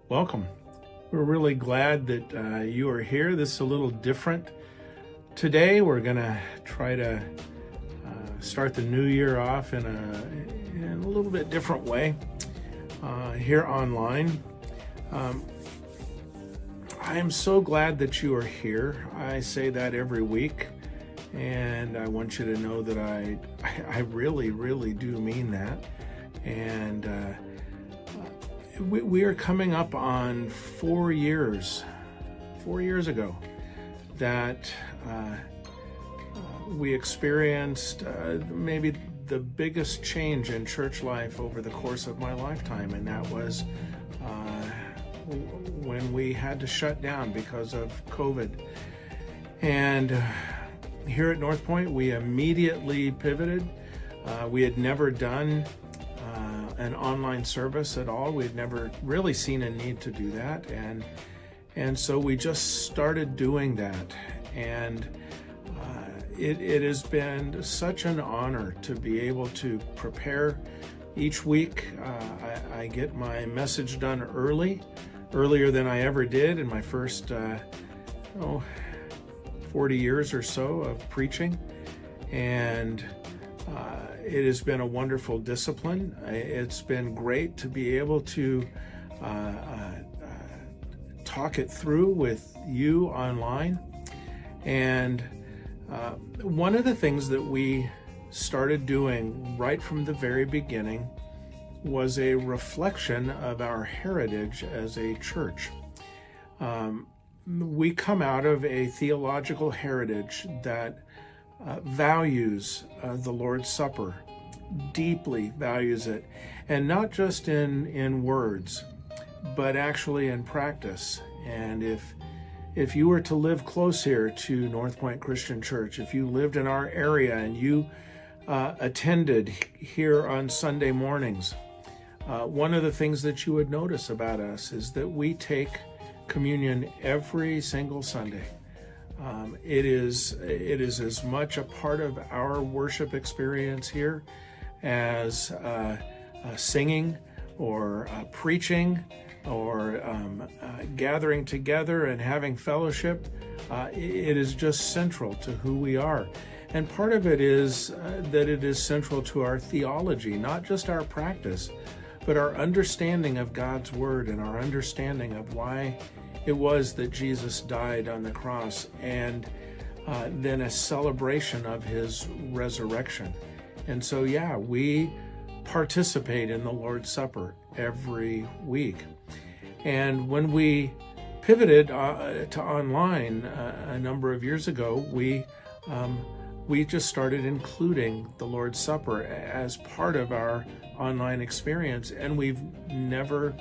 Welcome. We're really glad that you are here. This is a little different. Today we're going to try to start the new year off in a little bit different way here online. I am so glad that you are here. I say that every week, and I want you to know that I really, really do mean that. And we are coming up on 4 years ago that we experienced maybe the biggest change in church life over the course of my lifetime, and that was when we had to shut down because of COVID. And here at North Point, we immediately pivoted. We had never done an online service at all. We had never really seen a need to do that, and so we just started doing that. And it has been such an honor to be able to prepare each week. I get my message done earlier than I ever did in my first 40 years or so of preaching, and it has been a wonderful discipline. It's been great to be able to talk it through with you online. And one of the things that we started doing right from the very beginning was a reflection of our heritage as a church. We come out of a theological heritage that values the Lord's Supper, deeply values it, and not just in words, but actually in practice. And if you were to live close here to North Point Christian Church, if you lived in our area and you attended here on Sunday mornings, one of the things that you would notice about us is that we take communion every single Sunday. It is as much a part of our worship experience here as singing or preaching or gathering together and having fellowship. It is just central to who we are. And part of it is that it is central to our theology, not just our practice, but our understanding of God's Word and our understanding of why it was that Jesus died on the cross, and then a celebration of his resurrection. And so, yeah, we participate in the Lord's Supper every week. And when we pivoted to online a number of years ago, we just started including the Lord's Supper as part of our online experience, and we've never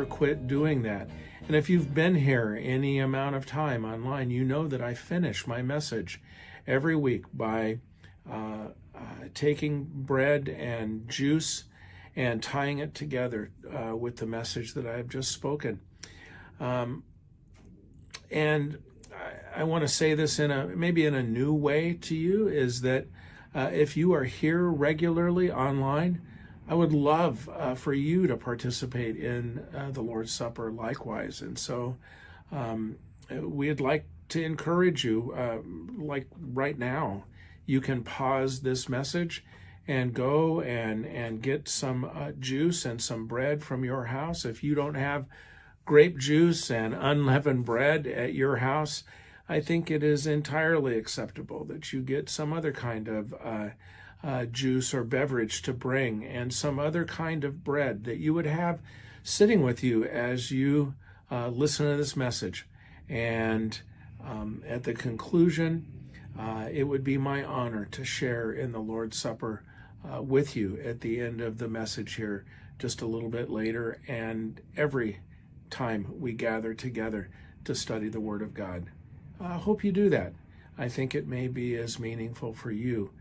quit doing that. And if you've been here any amount of time online, you know that I finish my message every week by taking bread and juice and tying it together with the message that I have just spoken. And I want to say this maybe in a new way to you, is that if you are here regularly online, I would love for you to participate in the Lord's Supper likewise. And so we'd like to encourage you, like right now, you can pause this message and go and get some juice and some bread from your house. If you don't have grape juice and unleavened bread at your house, I think it is entirely acceptable that you get some other kind of juice or beverage to bring, and some other kind of bread that you would have sitting with you as you listen to this message. And at the conclusion, it would be my honor to share in the Lord's Supper with you at the end of the message here just a little bit later, and every time we gather together to study the Word of God. I hope you do that. I think it may be as meaningful for you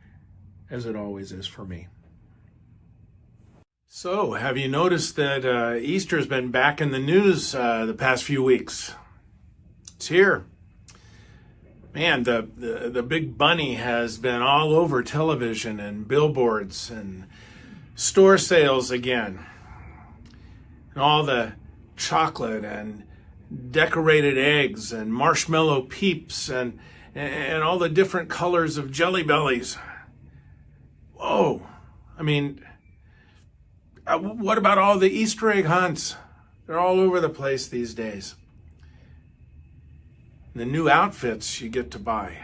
as it always is for me. So, have you noticed that Easter's been back in the news the past few weeks? It's here. Man, the big bunny has been all over television and billboards, and store sales again, and all the chocolate and decorated eggs and marshmallow peeps and all the different colors of Jelly Bellies. Whoa, I mean, what about all the Easter egg hunts? They're all over the place these days. The new outfits you get to buy,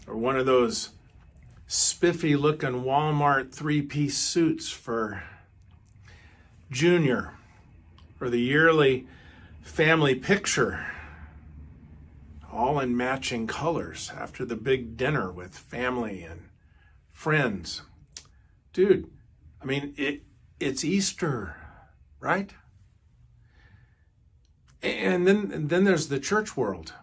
or one of those spiffy looking Walmart 3-piece suits for Junior, or the yearly family picture, all in matching colors after the big dinner with family and friends. Dude, I mean, it's Easter, right? And then there's the church world.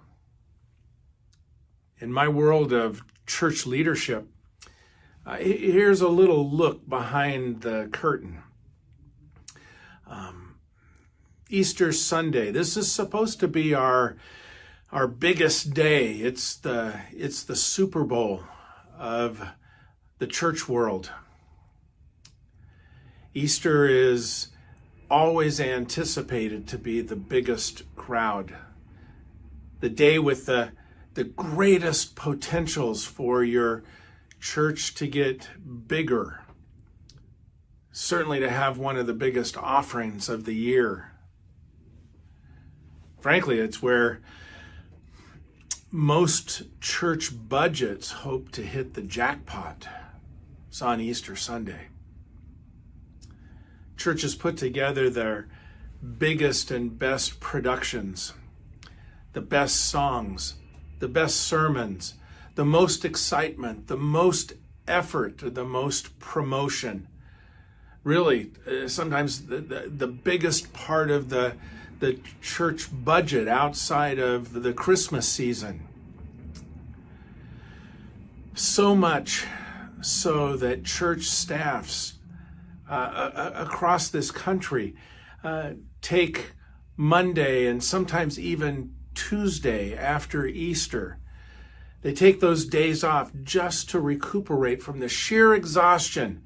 In my world of church leadership, here's a little look behind the curtain. Easter Sunday. This is supposed to be our biggest day. It's the Super Bowl of the church world. Easter is always anticipated to be the biggest crowd, the day with the greatest potentials for your church to get bigger, certainly to have one of the biggest offerings of the year. Frankly, it's where most church budgets hope to hit the jackpot. It's on Easter Sunday. Churches put together their biggest and best productions, the best songs, the best sermons, the most excitement, the most effort, the most promotion. Really, sometimes the biggest part of the church budget outside of the Christmas season. So much so that church staffs across this country take Monday and sometimes even Tuesday after Easter. They take those days off just to recuperate from the sheer exhaustion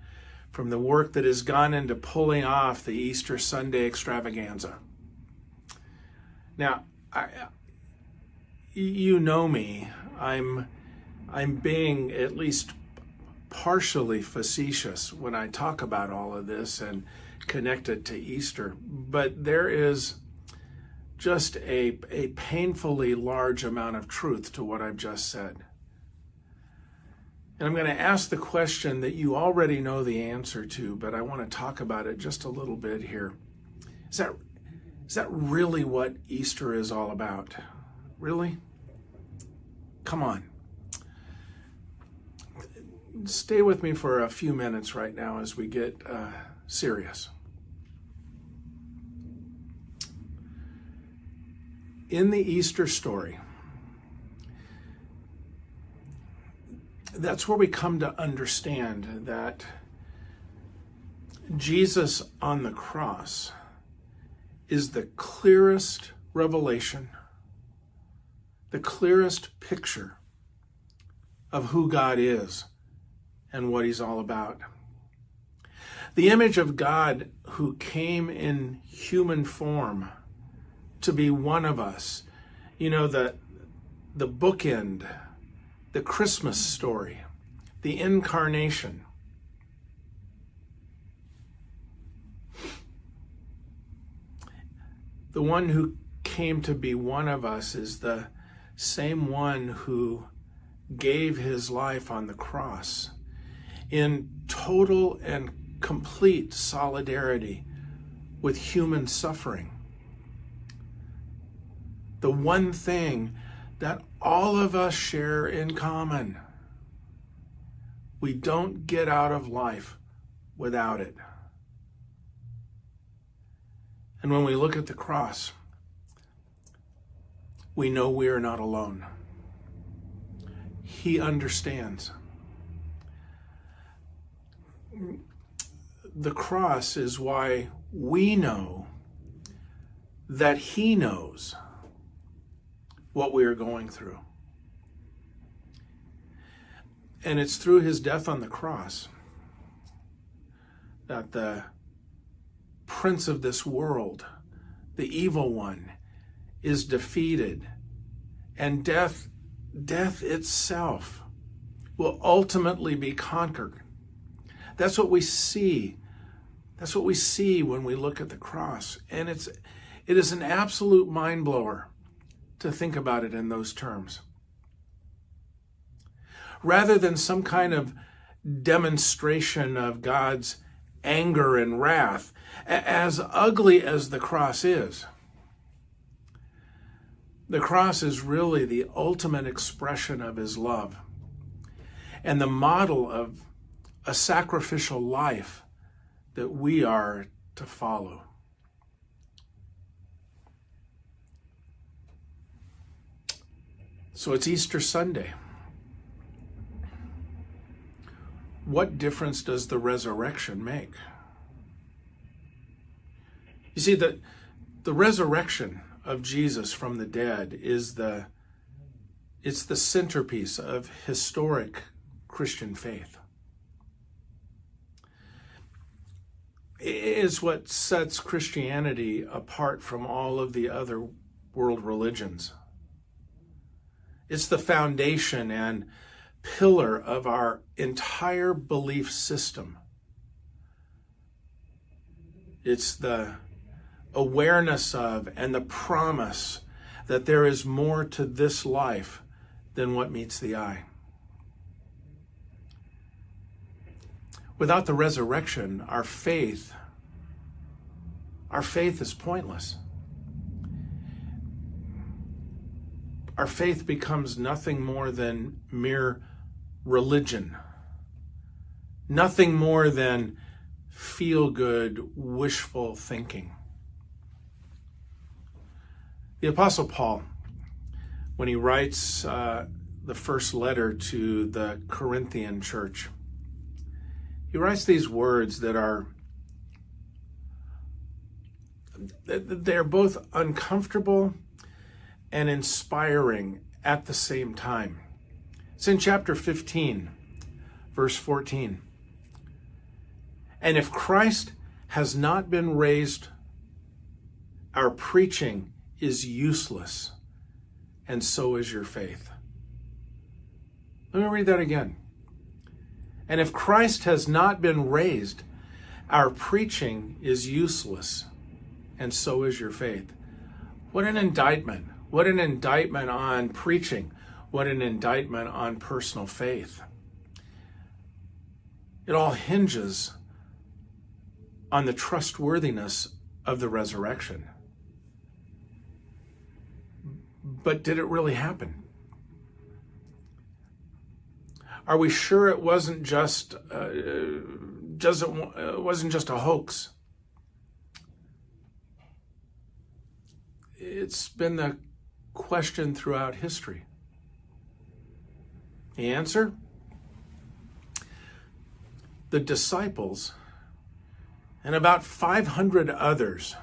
from the work that has gone into pulling off the Easter Sunday extravaganza. Now, you know me. I'm being at least partially facetious when I talk about all of this and connect it to Easter, but there is just a painfully large amount of truth to what I've just said. And I'm going to ask the question that you already know the answer to, but I want to talk about it just a little bit here. Is that really what Easter is all about? Really? Come on. Stay with me for a few minutes right now as we get serious. In the Easter story, that's where we come to understand that Jesus on the cross is the clearest revelation, the clearest picture of who God is and what he's all about. The image of God who came in human form to be one of us. You know, the bookend, the Christmas story, the incarnation. The one who came to be one of us is the same one who gave his life on the cross in total and complete solidarity with human suffering. The one thing that all of us share in common. We don't get out of life without it. And when we look at the cross, we know we are not alone. He understands. The cross is why we know that he knows what we are going through. And it's through his death on the cross that the prince of this world, the evil one, is defeated, and death itself will ultimately be conquered. That's what we see. That's what we see when we look at the cross. And it is an absolute mind blower to think about it in those terms. Rather than some kind of demonstration of God's anger and wrath, as ugly as the cross is, the cross is really the ultimate expression of his love and the model of a sacrificial life that we are to follow. So it's Easter Sunday. What difference does the resurrection make? You see, the resurrection of Jesus from the dead is the centerpiece of historic Christian faith. It is what sets Christianity apart from all of the other world religions. It's the foundation and pillar of our entire belief system. It's the awareness of and the promise that there is more to this life than what meets the eye. Without the resurrection, our faith is pointless. Our faith becomes nothing more than mere religion, nothing more than feel-good, wishful thinking. The Apostle Paul, when he writes the first letter to the Corinthian church, he writes these words that they're both uncomfortable and inspiring at the same time. It's in chapter 15, verse 14. And if Christ has not been raised, our preaching is useless, and so is your faith. Let me read that again. And if Christ has not been raised, our preaching is useless, and so is your faith. What an indictment. What an indictment on preaching. What an indictment on personal faith. It all hinges on the trustworthiness of the resurrection. But did it really happen? Are we sure it wasn't just a hoax? It's been the question throughout history. The answer? The disciples and about 500 others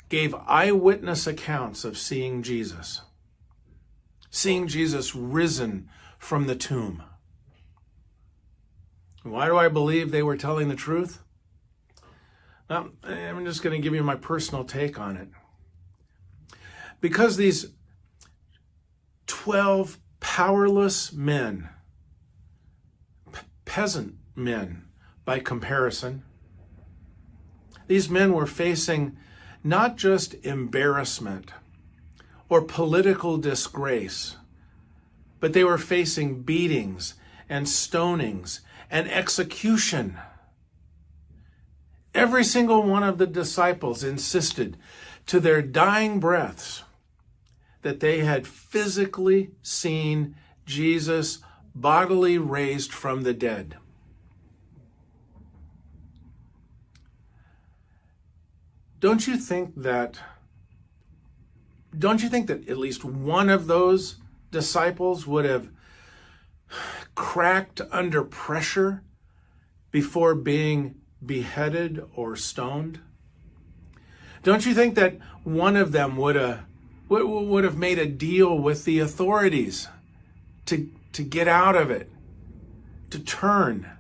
gave eyewitness accounts of seeing Jesus risen from the tomb. Why do I believe they were telling the truth? Well, I'm just going to give you my personal take on it. Because these 12 powerless men, peasant men by comparison, these men were facing not just embarrassment or political disgrace, but they were facing beatings and stonings and execution. Every single one of the disciples insisted to their dying breaths that they had physically seen Jesus bodily raised from the dead. Don't you think that at least one of those disciples would have cracked under pressure before being beheaded or stoned? Don't you think that one of them would have made a deal with the authorities to get out of it, to turn?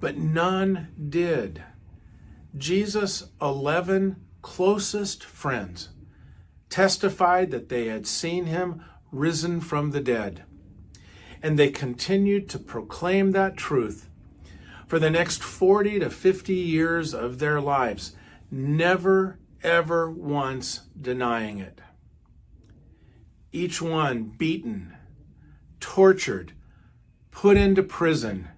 but none did. Jesus' 11 closest friends testified that they had seen him risen from the dead. And they continued to proclaim that truth for the next 40 to 50 years of their lives, never, ever once denying it. Each one beaten, tortured, put into prison,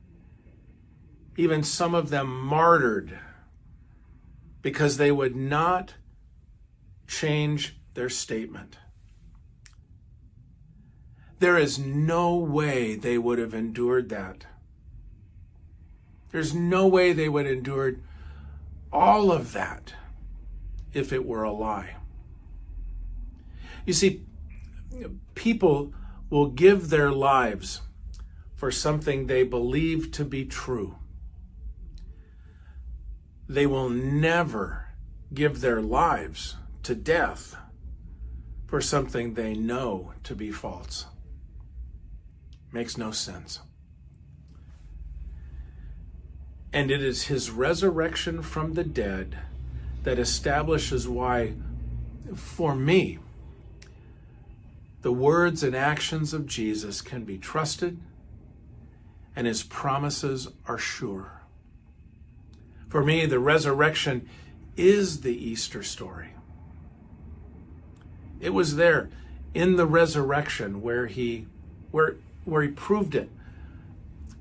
even some of them martyred, because they would not change their statement. There is no way they would have endured that. There's no way they would have endured all of that if it were a lie. You see, people will give their lives for something they believe to be true. They will never give their lives to death for something they know to be false. Makes no sense. And it is his resurrection from the dead that establishes why, for me, the words and actions of Jesus can be trusted and his promises are sure. For me, the resurrection is the Easter story. It was there in the resurrection where he proved it,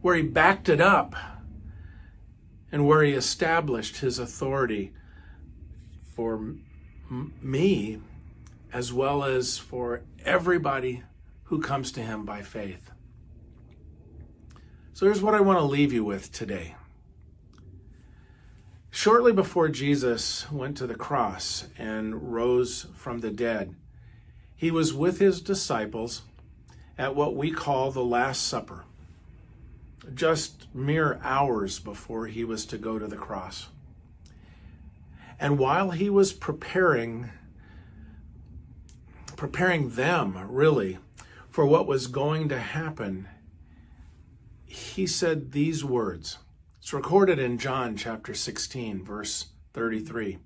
where he backed it up, and where he established his authority for me as well as for everybody who comes to him by faith. So here's what I want to leave you with today. Shortly before Jesus went to the cross and rose from the dead, he was with his disciples at what we call the Last Supper, just mere hours before he was to go to the cross. And while he was preparing them, really, for what was going to happen, he said these words. It's recorded in John chapter 16, verse 33.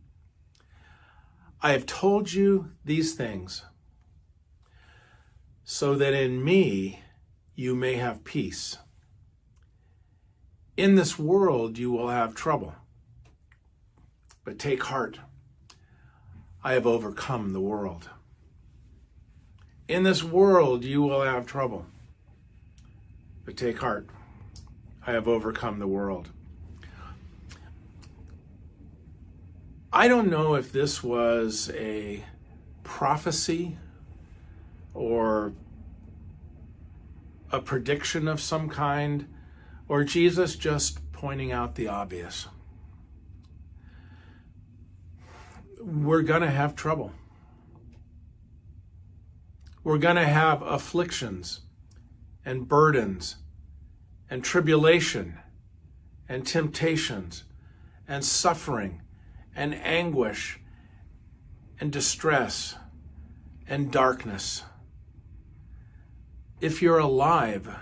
I have told you these things so that in me you may have peace. In this world you will have trouble, but take heart. I have overcome the world. In this world you will have trouble, but take heart. I have overcome the world. I don't know if this was a prophecy or a prediction of some kind, or Jesus just pointing out the obvious. We're going to have trouble. We're going to have afflictions and burdens and tribulation and temptations and suffering and anguish and distress and darkness. If you're alive,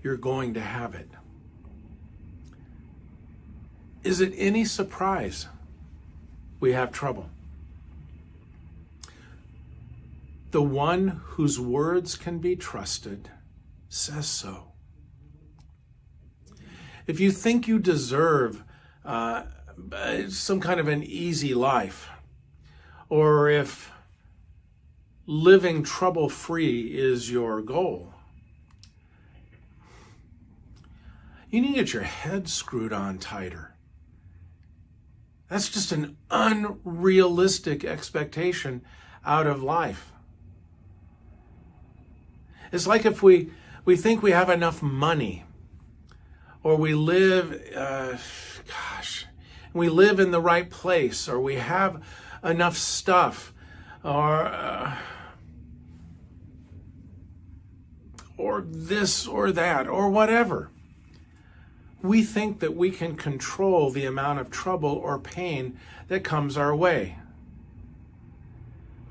you're going to have it. Is it any surprise we have trouble? The one whose words can be trusted says so. If you think you deserve some kind of an easy life, or if living trouble-free is your goal, you need to get your head screwed on tighter. That's just an unrealistic expectation out of life. It's like if we think we have enough money, or we live, we live in the right place, or we have enough stuff, or this or that, or whatever. We think that we can control the amount of trouble or pain that comes our way.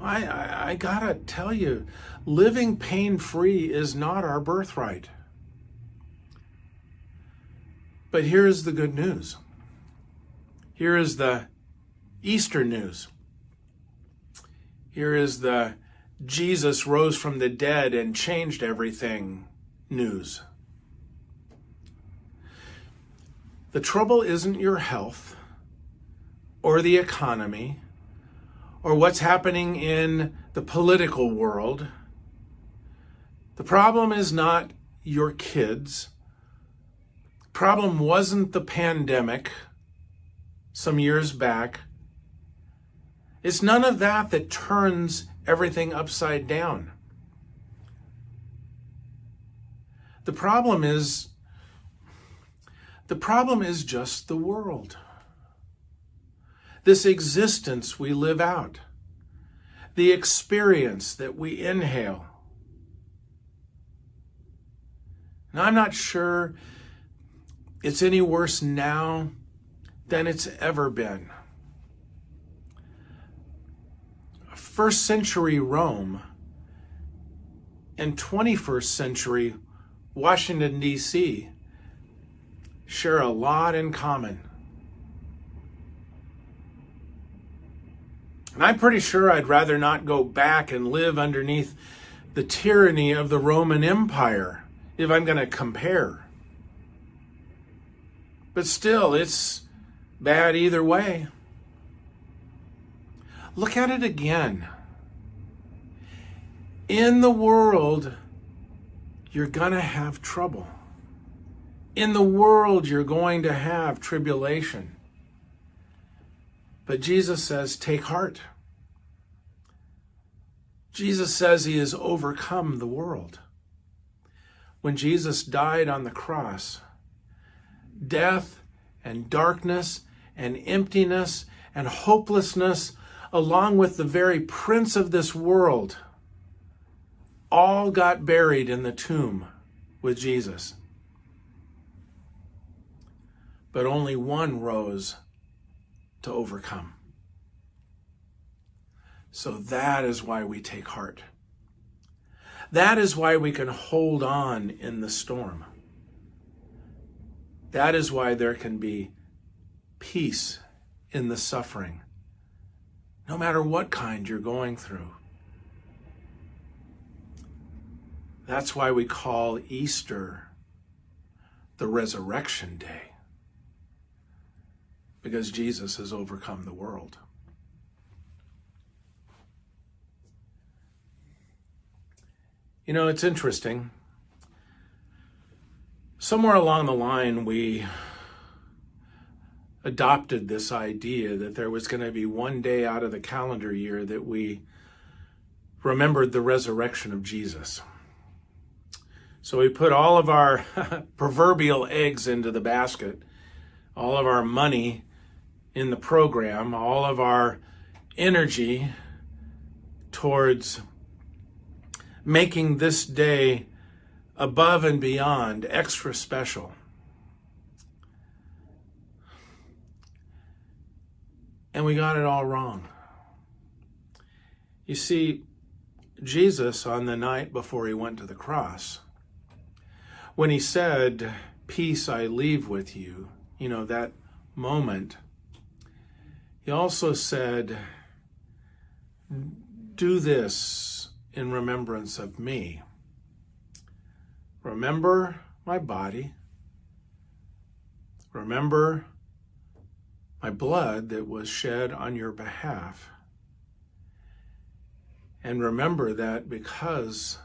I gotta tell you, living pain-free is not our birthright. But here is the good news. Here is the Easter news. Here is the Jesus rose from the dead and changed everything news. The trouble isn't your health or the economy or what's happening in the political world. The problem is not your kids. The problem wasn't the pandemic some years back. It's none of that that turns everything upside down. The problem is just the world. This existence we live out. The experience that we inhale. And I'm not sure it's any worse now than it's ever been. First century Rome and 21st century Washington, D.C. share a lot in common. And I'm pretty sure I'd rather not go back and live underneath the tyranny of the Roman Empire if I'm going to compare. But still, it's bad either way. Look at it again. In the world, you're going to have trouble. In the world, you're going to have tribulation. But Jesus says, take heart. Jesus says he has overcome the world. When Jesus died on the cross, death and darkness and emptiness and hopelessness, along with the very prince of this world, all got buried in the tomb with Jesus. But only one rose to overcome. So that is why we take heart. That is why we can hold on in the storm. That is why there can be peace in the suffering, no matter what kind you're going through. That's why we call Easter the Resurrection Day, because Jesus has overcome the world. You know, it's interesting. Somewhere along the line, we adopted this idea that there was going to be one day out of the calendar year that we remembered the resurrection of Jesus. So we put all of our proverbial eggs into the basket, all of our money in the program, all of our energy towards making this day above and beyond extra special. And we got it all wrong. You see, Jesus, on the night before he went to the cross, when he said, "Peace I leave with you," you know, that moment, he also said, "Do this in remembrance of me." Remember my body. Remember my blood that was shed on your behalf. And remember that because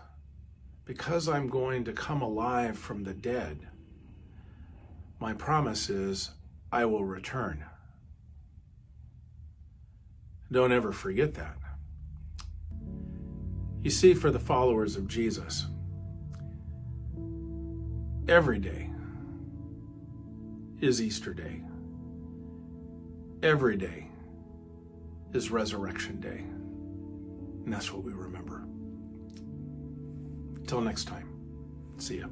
I'm going to come alive from the dead, my promise is I will return. Don't ever forget that. You see, for the followers of Jesus, every day is Easter Day. Every day is Resurrection Day. And that's what we remember. Till next time, see ya.